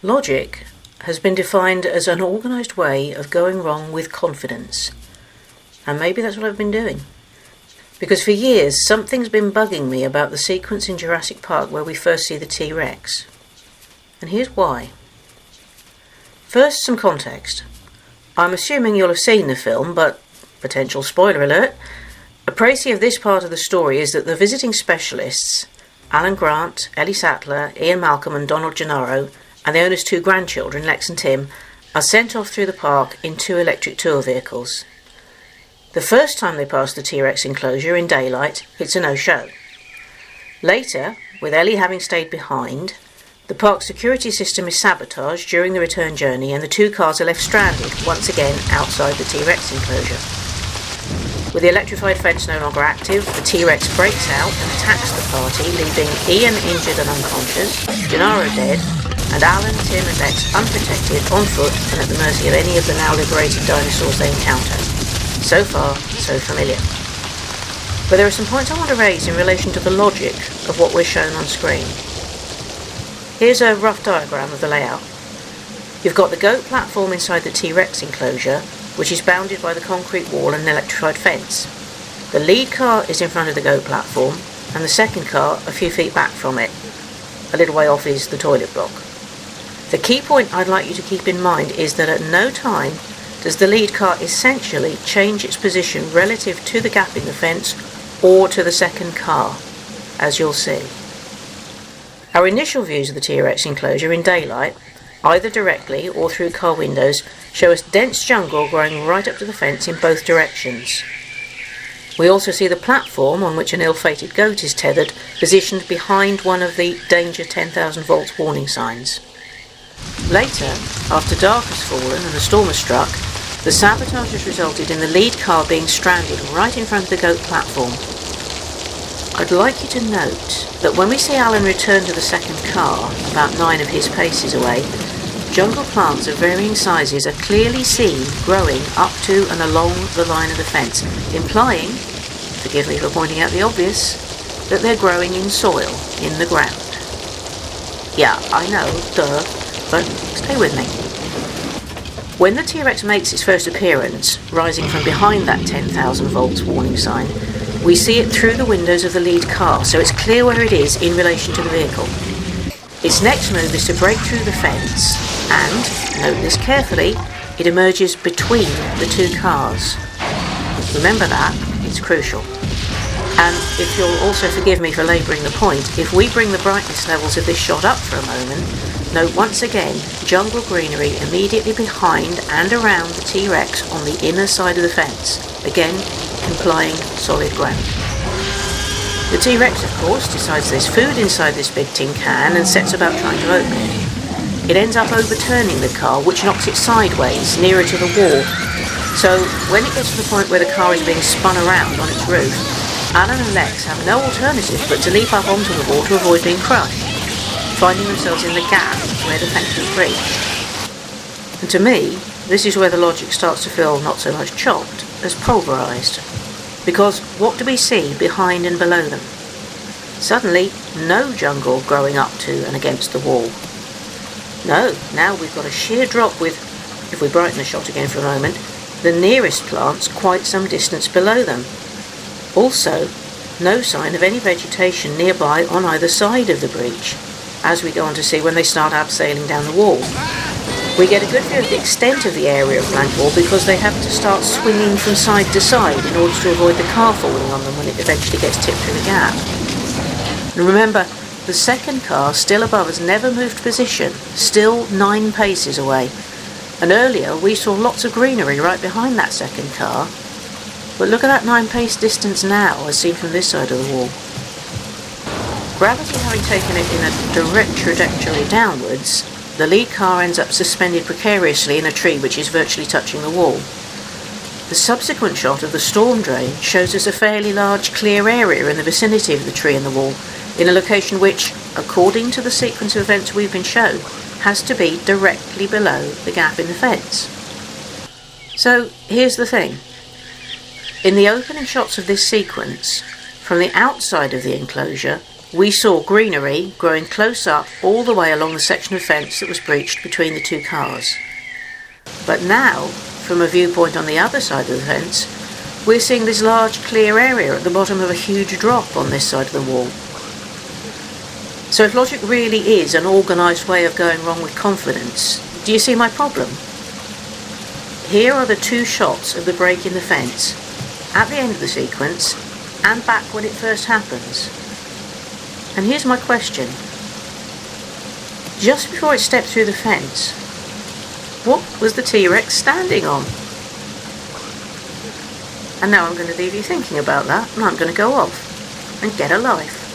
Logic has been defined as an organised way of going wrong with confidence. And maybe that's what I've been doing. Because for years, something's been bugging me about the sequence in Jurassic Park where we first see the T-Rex. And here's why. First, some context. I'm assuming you'll have seen the film, but potential spoiler alert. A précis of this part of the story is that the visiting specialists, Alan Grant, Ellie Sattler, Ian Malcolm and Donald Gennaro, and the owner's two grandchildren, Lex and Tim, are sent off through the park in two electric tour vehicles. The first time they pass the T-Rex enclosure in daylight, it's a no-show. Later, with Ellie having stayed behind, the park security system is sabotaged during the return journey and the two cars are left stranded, once again outside the T-Rex enclosure. With the electrified fence no longer active, the T-Rex breaks out and attacks the party, leaving Ian injured and unconscious, Gennaro dead, and Alan, Tim and Lex unprotected, on foot and at the mercy of any of the now liberated dinosaurs they encounter. So far, so familiar. But there are some points I want to raise in relation to the logic of what we're shown on screen. Here's a rough diagram of the layout. You've got the goat platform inside the T-Rex enclosure, which is bounded by the concrete wall and an electrified fence. The lead car is in front of the goat platform, and the second car a few feet back from it. A little way off is the toilet block. The key point I'd like you to keep in mind is that at no time does the lead car essentially change its position relative to the gap in the fence or to the second car, as you'll see. Our initial views of the T-Rex enclosure in daylight, either directly or through car windows, show us dense jungle growing right up to the fence in both directions. We also see the platform on which an ill-fated goat is tethered, positioned behind one of the danger 10,000 volts warning signs. Later, after dark has fallen and the storm has struck, the sabotage has resulted in the lead car being stranded right in front of the goat platform. I'd like you to note that when we see Alan return to the second car, about 9 of his paces away, jungle plants of varying sizes are clearly seen growing up to and along the line of the fence, implying, forgive me for pointing out the obvious, that they're growing in soil, in the ground. Yeah, I know, duh, but stay with me. When the T-Rex makes its first appearance, rising from behind that 10,000 volts warning sign, we see it through the windows of the lead car, so it's clear where it is in relation to the vehicle. Its next move is to break through the fence and, note this carefully, it emerges between the two cars. Remember that, it's crucial. And if you'll also forgive me for labouring the point, if we bring the brightness levels of this shot up for a moment, note once again jungle greenery immediately behind and around the T-Rex on the inner side of the fence, again implying solid ground. The T-Rex, of course, decides there's food inside this big tin can and sets about trying to open it. It ends up overturning the car, which knocks it sideways, nearer to the wall. So, when it gets to the point where the car is being spun around on its roof, Alan and Lex have no alternative but to leap up onto the wall to avoid being crushed, finding themselves in the gap where the fence was breached. And to me, this is where the logic starts to feel not so much chopped as pulverised. Because what do we see behind and below them? Suddenly, no jungle growing up to and against the wall. No, now we've got a sheer drop with, if we brighten the shot again for a moment, the nearest plants quite some distance below them. Also, no sign of any vegetation nearby on either side of the breach, as we go on to see when they start abseiling down the wall. We get a good view of the extent of the area of blank wall because they have to start swinging from side to side in order to avoid the car falling on them when it eventually gets tipped through the gap. And remember, the second car still above has never moved position, still 9 paces away. And earlier we saw lots of greenery right behind that second car. But look at that 9 pace distance now as seen from this side of the wall. Gravity having taken it in a direct trajectory downwards, the lead car ends up suspended precariously in a tree which is virtually touching the wall. The subsequent shot of the storm drain shows us a fairly large clear area in the vicinity of the tree and the wall, in a location which, according to the sequence of events we've been shown, has to be directly below the gap in the fence. So here's the thing. In the opening shots of this sequence, from the outside of the enclosure, we saw greenery growing close up all the way along the section of fence that was breached between the two cars. But now, from a viewpoint on the other side of the fence, we're seeing this large clear area at the bottom of a huge drop on this side of the wall. So if logic really is an organised way of going wrong with confidence, do you see my problem? Here are the two shots of the break in the fence, at the end of the sequence, and back when it first happens. And here's my question. Just before it stepped through the fence, what was the T-Rex standing on? And now I'm going to leave you thinking about that, and I'm going to go off and get a life.